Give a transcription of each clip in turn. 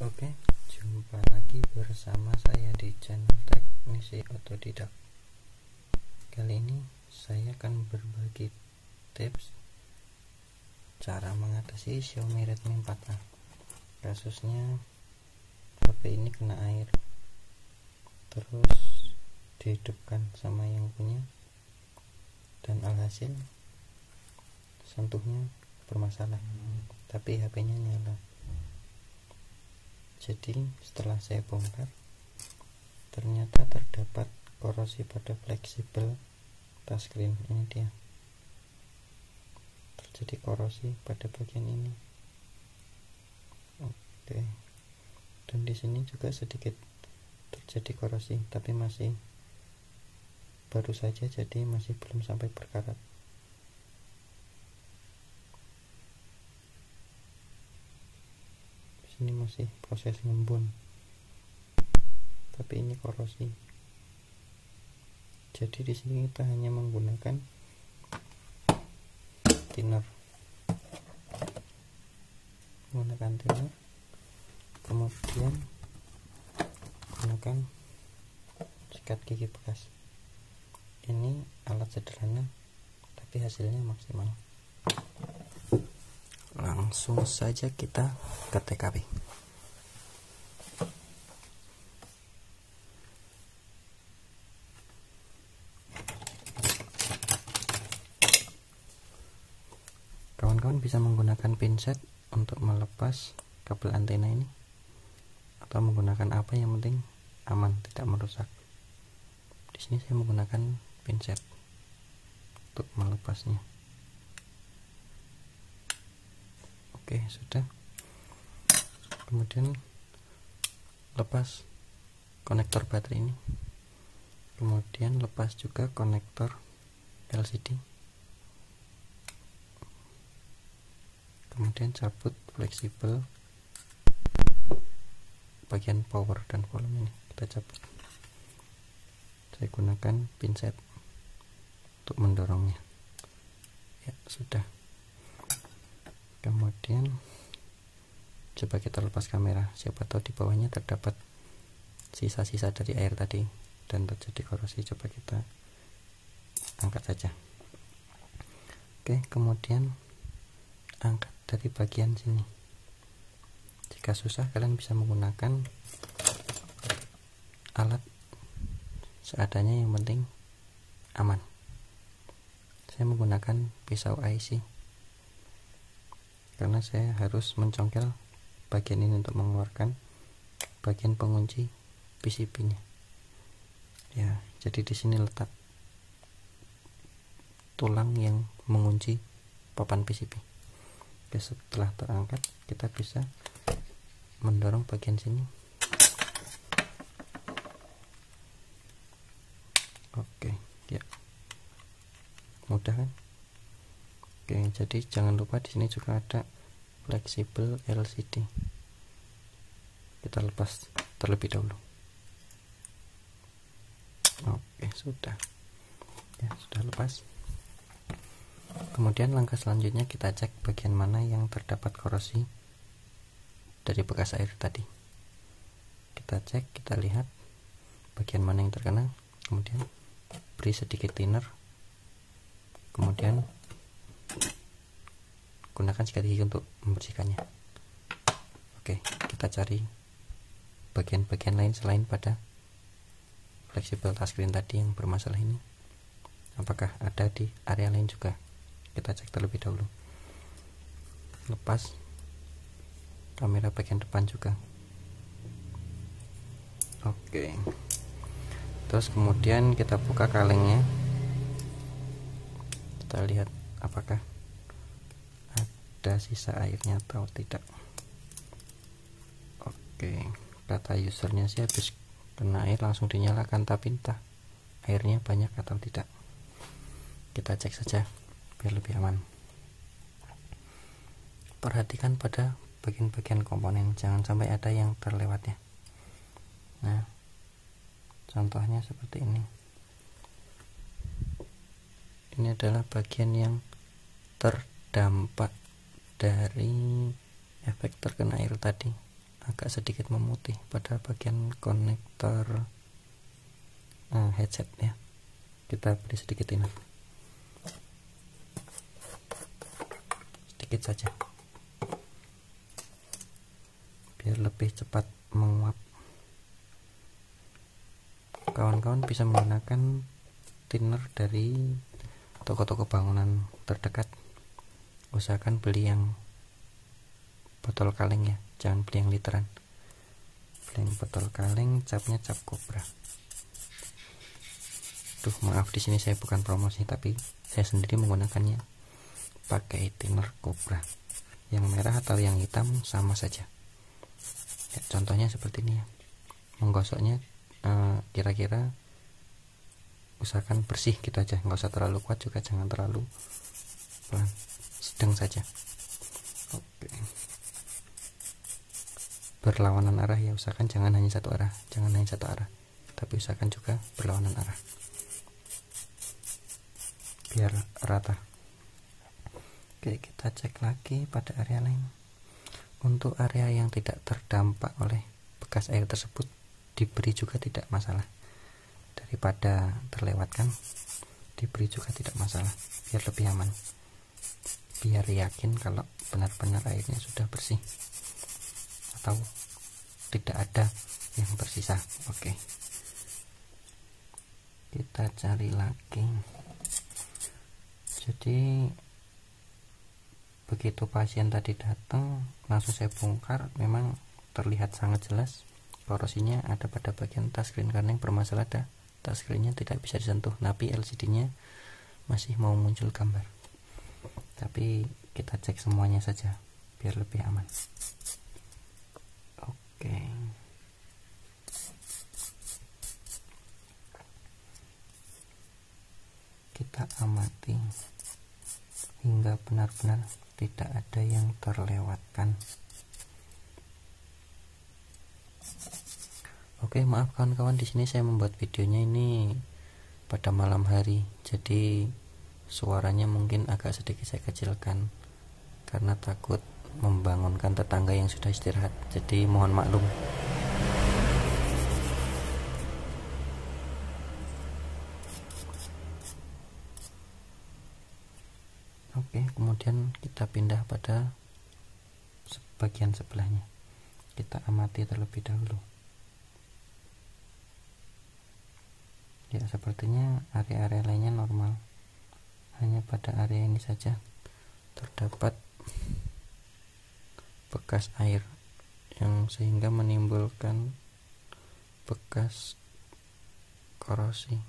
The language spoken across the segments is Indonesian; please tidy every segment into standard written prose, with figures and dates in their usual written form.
Oke, jumpa lagi bersama saya di channel Teknisi Otodidak. Kali ini saya akan berbagi tips cara mengatasi Xiaomi Redmi 4A. Kasusnya HP ini kena air, terus dihidupkan sama yang punya, dan alhasil sentuhnya bermasalah, tapi HP-nya nyala. Jadi setelah saya bongkar, ternyata terdapat korosi pada fleksibel touchscreen. Ini dia, terjadi korosi pada bagian ini. Oke, dan di sini juga sedikit terjadi korosi, tapi masih baru saja, jadi masih belum sampai berkarat. Ini masih proses ngembun, tapi ini korosi. Jadi di sini kita hanya menggunakan thinner, kemudian gunakan sikat gigi bekas. Ini alat sederhana, tapi hasilnya maksimal. Langsung saja kita ke TKP. Kawan-kawan bisa menggunakan pinset untuk melepas kabel antena ini, atau menggunakan apa yang penting aman, tidak merusak. Di sini saya menggunakan pinset untuk melepasnya. Oke, sudah. Kemudian lepas konektor baterai ini, kemudian lepas juga konektor LCD, kemudian cabut fleksibel bagian power dan volume ini, kita cabut. Saya gunakan pinset untuk mendorongnya. Ya, sudah. Kemudian coba kita lepas kamera, siapa tahu di bawahnya terdapat sisa-sisa dari air tadi dan terjadi korosi. Coba kita angkat saja. Oke, kemudian angkat dari bagian sini. Jika susah, kalian bisa menggunakan alat seadanya, yang penting aman. Saya menggunakan pisau IC karena saya harus mencongkel bagian ini untuk mengeluarkan bagian pengunci PCB-nya. Ya, jadi di sini letak tulang yang mengunci papan PCB. Oke, setelah terangkat, kita bisa mendorong bagian sini. Oke, ya, mudah kan? Oke, jadi jangan lupa di sini juga ada fleksibel LCD. Kita lepas terlebih dahulu. Oke, sudah. Ya, sudah lepas. Kemudian langkah selanjutnya kita cek bagian mana yang terdapat korosi dari bekas air tadi. Kita cek, kita lihat bagian mana yang terkena, kemudian beri sedikit thinner, kemudian gunakan sikat gigi untuk membersihkannya. Oke, kita cari bagian-bagian lain selain pada fleksibel touchscreen tadi yang bermasalah ini. Apakah ada di area lain juga? Kita cek terlebih dahulu. Lepas kamera bagian depan juga. Oke, terus kemudian kita buka kalengnya, kita lihat apakah ada sisa airnya atau tidak. Oke, kata usernya sih habis kena air langsung dinyalakan, tapi entah airnya banyak atau tidak. Kita cek saja biar lebih aman. Perhatikan pada bagian-bagian komponen, jangan sampai ada yang terlewat ya. Nah, contohnya seperti ini. Ini adalah bagian yang terdampak dari efek terkena air tadi. agak sedikit memutih pada bagian konektor headset ya. Kita beri sedikit ini, sedikit saja biar lebih cepat menguap. Kawan-kawan bisa menggunakan thinner dari toko-toko bangunan terdekat. Usahakan beli yang botol kaleng ya, jangan beli yang literan. Beli yang botol kaleng, capnya cap Cobra. Duh, maaf, di sini saya bukan promosi, tapi saya sendiri menggunakannya pakai thinner Cobra. Yang merah atau yang hitam sama saja ya, contohnya seperti ini ya. Menggosoknya kira-kira usahakan bersih gitu aja, nggak usah terlalu kuat juga jangan terlalu pelan, sedang saja. Oke, berlawanan arah ya, usahakan jangan hanya satu arah, tapi usahakan juga berlawanan arah biar rata. Oke, kita cek lagi pada area lain. Untuk area yang tidak terdampak oleh bekas air tersebut diberi juga tidak masalah, daripada terlewatkan diberi juga tidak masalah, biar lebih aman, biar yakin kalau benar-benar airnya sudah bersih atau tidak ada yang tersisa. Oke, kita cari lagi. Jadi begitu pasien tadi datang langsung saya bongkar, memang terlihat sangat jelas korosinya ada pada bagian touchscreen, karena yang bermasalah ada touchscreennya tidak bisa disentuh, tapi LCD-nya masih mau muncul gambar. Tapi kita cek semuanya saja biar lebih aman. Oke, kita amati hingga benar-benar tidak ada yang terlewatkan. Oke, maaf kawan-kawan, di sini saya membuat videonya ini pada malam hari, jadi suaranya mungkin agak sedikit saya kecilkan karena takut membangunkan tetangga yang sudah istirahat, jadi mohon maklum. Oke, kemudian kita pindah pada bagian sebelahnya. Kita amati terlebih dahulu. Ya, sepertinya area-area lainnya normal. Hanya pada area ini saja terdapat bekas air yang sehingga menimbulkan bekas korosi.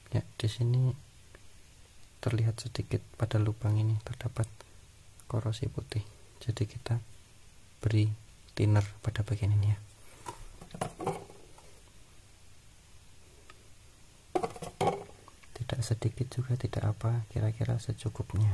Ya, di sini terlihat sedikit pada lubang ini terdapat korosi putih. Jadi kita beri thinner pada bagian ini ya. Tidak sedikit juga tidak apa, kira-kira secukupnya.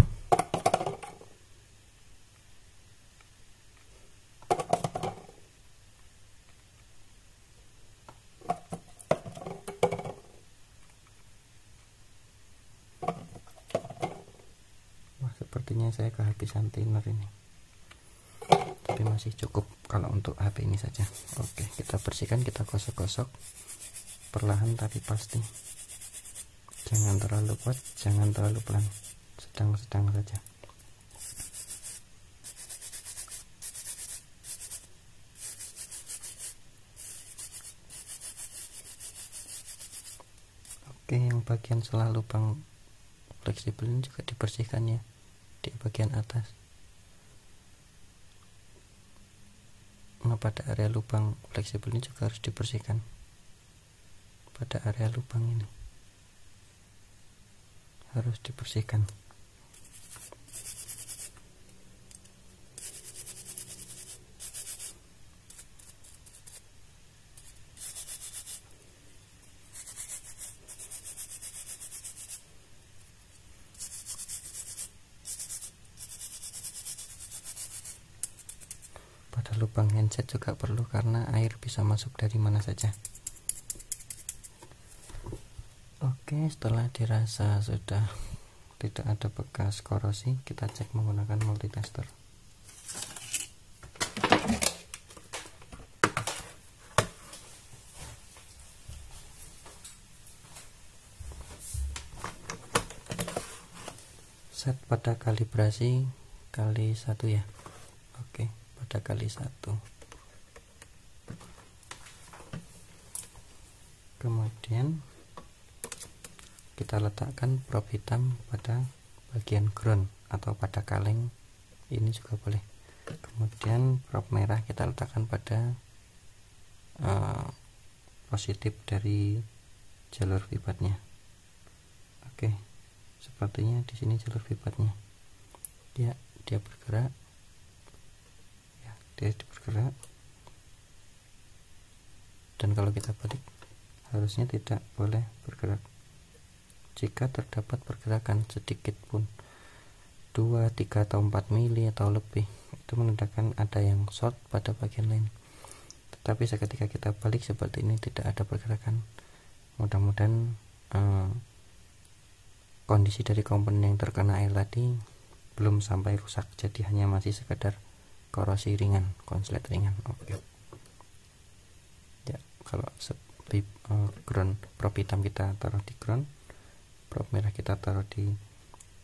Sepertinya saya kehabisan thinner ini, tapi masih cukup kalau untuk HP ini saja. Oke, kita bersihkan, kita gosok-gosok perlahan tapi pasti, jangan terlalu kuat, jangan terlalu pelan, sedang-sedang saja. Oke, yang bagian selah lubang fleksibel ini juga dibersihkan ya, di bagian atas. Nah, pada area lubang fleksibel ini juga harus dibersihkan. Pada area lubang ini harus dibersihkan. lubang handset juga perlu, karena air bisa masuk dari mana saja. Oke, setelah dirasa sudah tidak ada bekas korosi, kita cek menggunakan multitester. Set pada kalibrasi kali 1 ya. Oke, pada kali 1. Kemudian kita letakkan probe hitam pada bagian ground atau pada kaleng, ini juga boleh. Kemudian probe merah kita letakkan pada positif dari jalur vibatnya. Oke, sepertinya di sini jalur vibatnya. Dia bergerak. Ya, dia bergerak. Dan kalau kita balik, harusnya tidak boleh bergerak. Jika terdapat pergerakan sedikit pun 2, 3 atau 4 mili atau lebih, itu menandakan ada yang short pada bagian lain. Tetapi seketika kita balik seperti ini, tidak ada pergerakan. Mudah-mudahan kondisi dari komponen yang terkena air tadi belum sampai rusak, jadi hanya masih sekedar korosi ringan, konslet ringan. Oke. Ya, kalau ground probe hitam kita taruh di ground, probe merah kita taruh di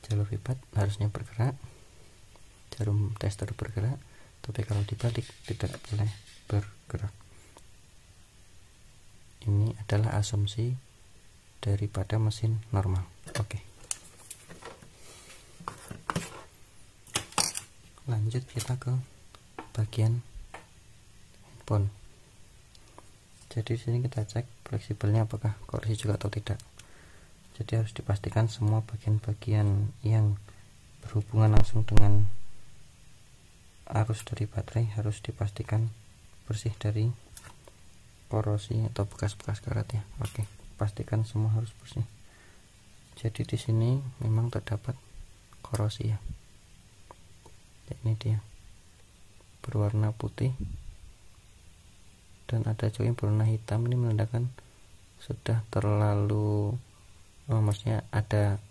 jalur vibat, harusnya bergerak, jarum tester bergerak. Tapi kalau dibalik tidak boleh bergerak. Ini adalah asumsi daripada mesin normal. Oke. Lanjut kita ke bagian handphone. Jadi di sini kita cek fleksibelnya apakah korosi juga atau tidak. Jadi harus dipastikan semua bagian-bagian yang berhubungan langsung dengan arus dari baterai harus dipastikan bersih dari korosi atau bekas-bekas karat ya. Oke, pastikan semua harus bersih. Jadi di sini memang terdapat korosi ya. Ini dia berwarna putih dan ada join berwarna hitam. Ini menandakan sudah terlalu maksudnya ada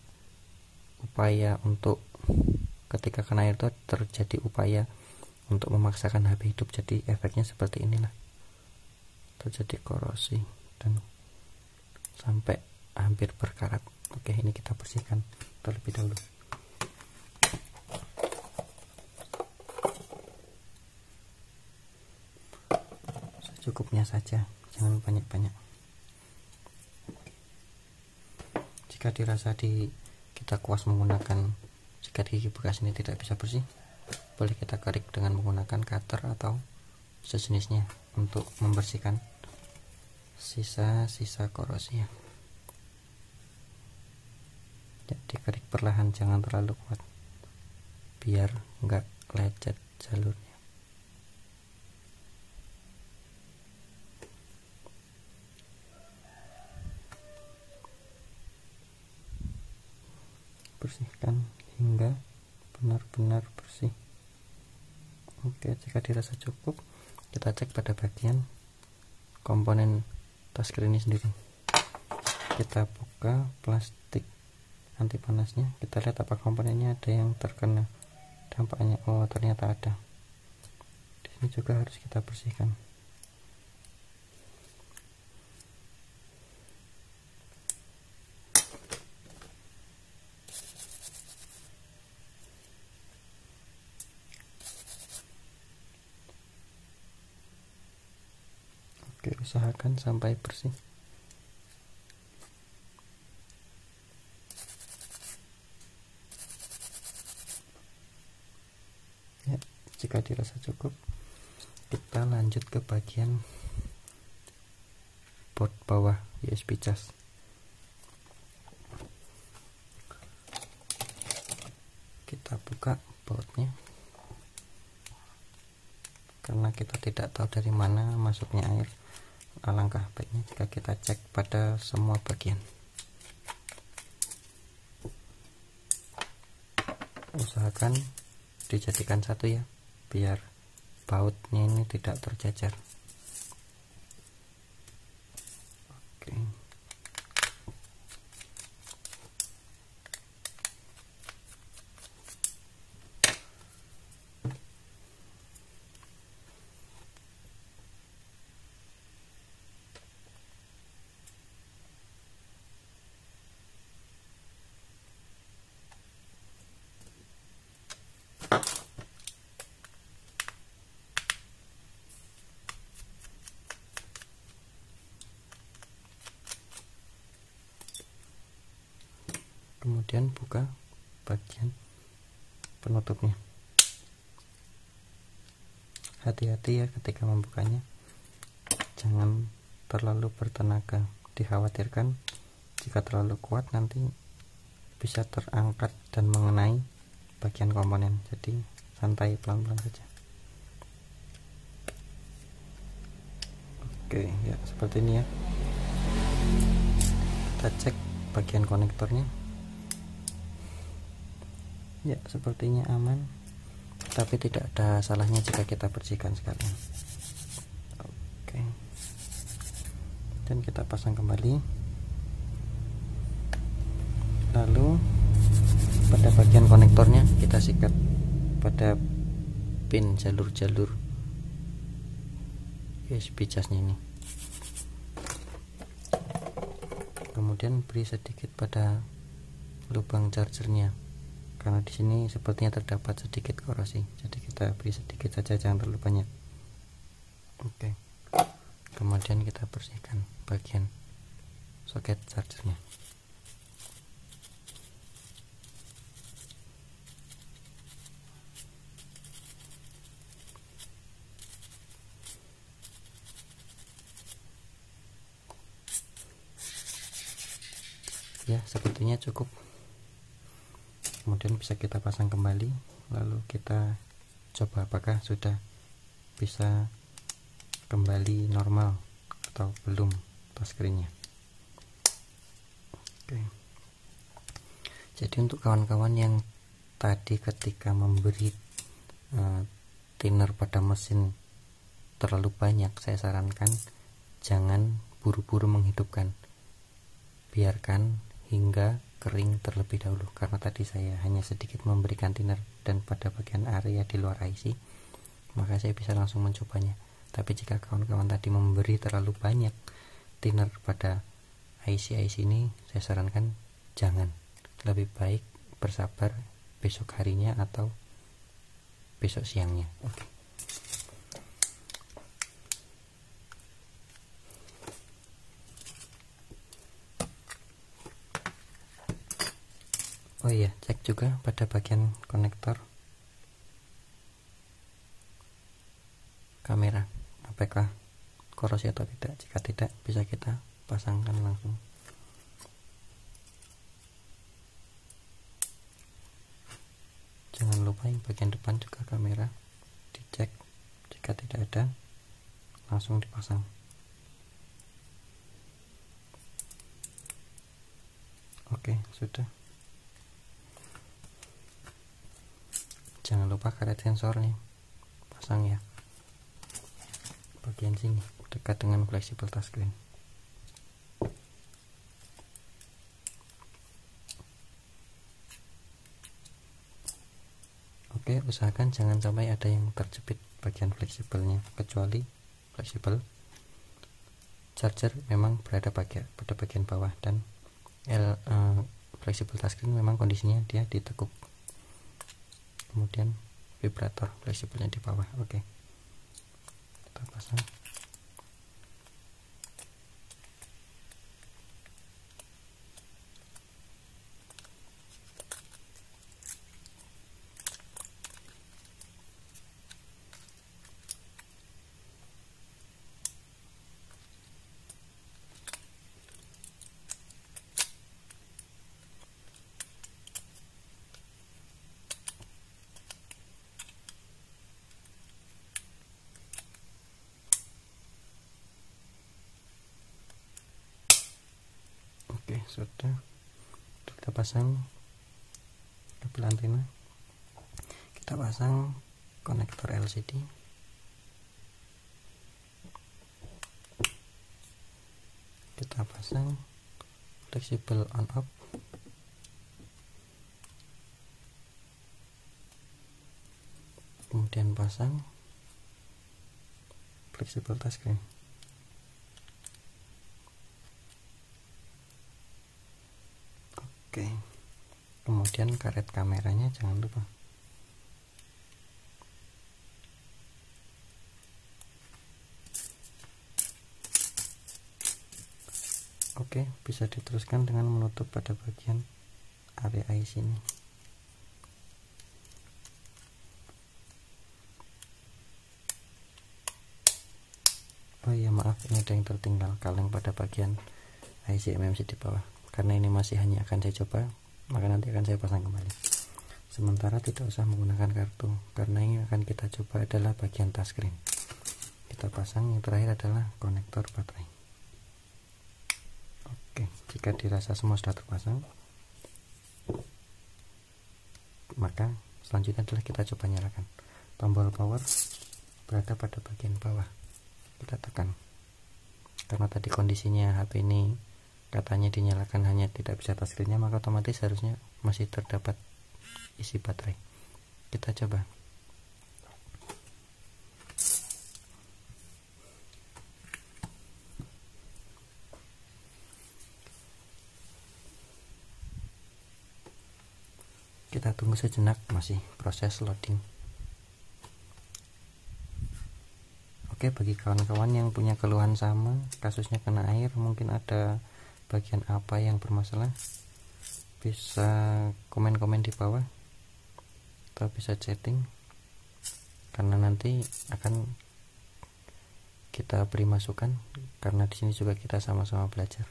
upaya untuk ketika kena air itu terjadi upaya untuk memaksakan HP hidup, jadi efeknya seperti inilah, terjadi korosi dan sampai hampir berkarat. Oke, ini kita bersihkan terlebih dahulu. Secukupnya saja, jangan banyak-banyak. Jika dirasa kita kuas menggunakan sikat gigi bekas ini tidak bisa bersih, boleh kita kerik dengan menggunakan cutter atau sejenisnya untuk membersihkan sisa-sisa korosi ya. Dikerik perlahan, jangan terlalu kuat biar enggak lecet jalurnya. Bersihkan hingga benar-benar bersih. Oke, jika dirasa cukup, kita cek pada bagian komponen touchscreen ini sendiri. Kita buka plastik anti panasnya, kita lihat apa komponennya ada yang terkena dampaknya. Oh, ternyata ada. Di sini juga harus kita bersihkan. Oke, usahakan sampai bersih. Ya, jika dirasa cukup, kita lanjut ke bagian board bawah USB cas. Kita buka boardnya, karena kita tidak tahu dari mana masuknya air. Alangkah baiknya jika kita cek pada semua bagian. Usahakan dijadikan satu ya, biar bautnya ini tidak tercecer. Oke. Kemudian buka bagian penutupnya. Hati-hati ya ketika membukanya, jangan terlalu bertenaga. Dikhawatirkan jika terlalu kuat nanti bisa terangkat dan mengenai bagian komponen. Jadi santai, pelan-pelan saja. Oke ya, seperti ini ya. Kita cek bagian konektornya. Ya, sepertinya aman, tapi tidak ada salahnya jika kita bersihkan sekalian. Oke, dan kita pasang kembali. Lalu pada bagian konektornya kita sikat pada pin jalur-jalur USB casnya ini. Kemudian beri sedikit pada lubang chargernya, karena di sini sepertinya terdapat sedikit korosi, jadi kita beri sedikit saja, jangan terlalu banyak. Oke. Kemudian kita bersihkan bagian soket chargernya. Ya, sepertinya cukup. Kemudian bisa kita pasang kembali, lalu kita coba apakah sudah bisa kembali normal atau belum touchscreen-nya. Oke. Jadi untuk kawan-kawan yang tadi ketika memberi thinner pada mesin terlalu banyak, saya sarankan jangan buru-buru menghidupkan, biarkan hingga kering terlebih dahulu, karena tadi saya hanya sedikit memberikan thinner dan pada bagian area di luar IC, maka saya bisa langsung mencobanya. Tapi jika kawan-kawan tadi memberi terlalu banyak thinner pada IC ini, saya sarankan jangan, lebih baik bersabar besok harinya atau besok siangnya. Oke. Oh iya, cek juga pada bagian konektor kamera apakah korosi atau tidak. Jika tidak, bisa kita pasangkan langsung. Jangan lupa yang bagian depan juga kamera dicek, jika tidak ada langsung dipasang. Oke, sudah. Jangan lupa karet sensor nih, pasang ya bagian sini dekat dengan fleksibel touchscreen. Oke, usahakan jangan sampai ada yang terjepit bagian fleksibelnya, kecuali fleksibel charger memang berada pada bagian bawah, dan fleksibel touchscreen memang kondisinya dia ditekuk. Kemudian vibrator fleksibelnya di bawah. Oke, kita pasang. Oke, sudah. Kita pasang kabel antena, kita pasang konektor LCD pasang, fleksibel on off, kemudian pasang fleksibel touchscreen. Oke, kemudian karet kameranya jangan lupa. Oke, bisa diteruskan dengan menutup pada bagian area sini. Oh iya, maaf, ini ada yang tertinggal, kaleng pada bagian IC MMC di bawah. Karena ini masih hanya akan saya coba, maka nanti akan saya pasang kembali. Sementara tidak usah menggunakan kartu, karena yang akan kita coba adalah bagian touchscreen. Kita pasang, yang terakhir adalah konektor baterai. Oke, jika dirasa semua sudah terpasang, maka selanjutnya adalah kita coba nyalakan. Tombol power berada pada bagian bawah, kita tekan. Karena tadi kondisinya HP ini katanya dinyalakan hanya tidak bisa touchscreen-nya, maka otomatis harusnya masih terdapat isi baterai. Kita coba. Kita tunggu sejenak, masih proses loading. Oke, bagi kawan-kawan yang punya keluhan sama, kasusnya kena air, mungkin ada bagian apa yang bermasalah, bisa komen-komen di bawah atau bisa chatting, karena nanti akan kita beri masukan, karena di sini juga kita sama-sama belajar.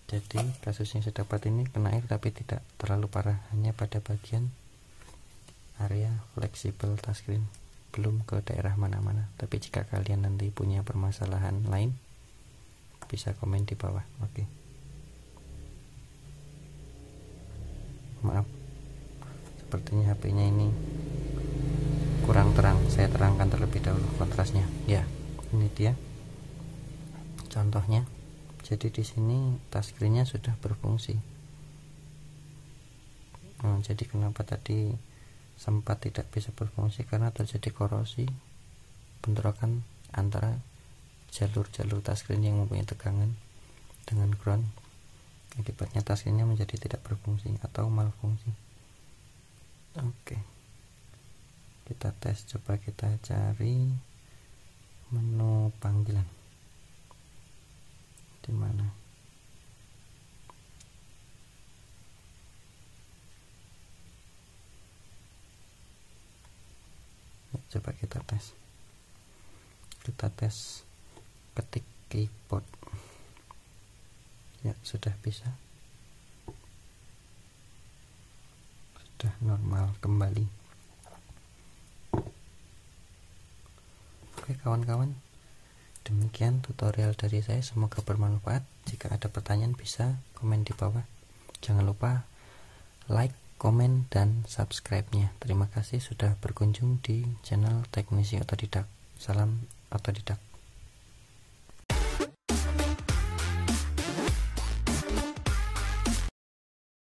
Jadi kasus yang saya dapat ini kena air tapi tidak terlalu parah, hanya pada bagian area fleksibel touchscreen, belum ke daerah mana-mana. Tapi jika kalian nanti punya permasalahan lain, bisa komen di bawah. Oke. Maaf, sepertinya HP-nya ini kurang terang, saya terangkan terlebih dahulu kontrasnya. Ya, ini dia contohnya. Jadi di sini touchscreen-nya sudah berfungsi. Jadi kenapa tadi sempat tidak bisa berfungsi, karena terjadi korosi, bentrokan antara jalur-jalur touchscreen yang mempunyai tegangan dengan ground. Akibatnya touchscreen-nya menjadi tidak berfungsi atau malfungsi. Oke, kita tes, coba kita cari menu panggilan di mana. Coba kita tes ketik keyboard. Ya, sudah bisa, sudah normal kembali. Oke kawan-kawan, demikian tutorial dari saya, semoga bermanfaat. Jika ada pertanyaan bisa komen di bawah. Jangan lupa like, komen, dan subscribe-nya. Terima kasih sudah berkunjung di channel Teknisi Otodidak. Salam otodidak.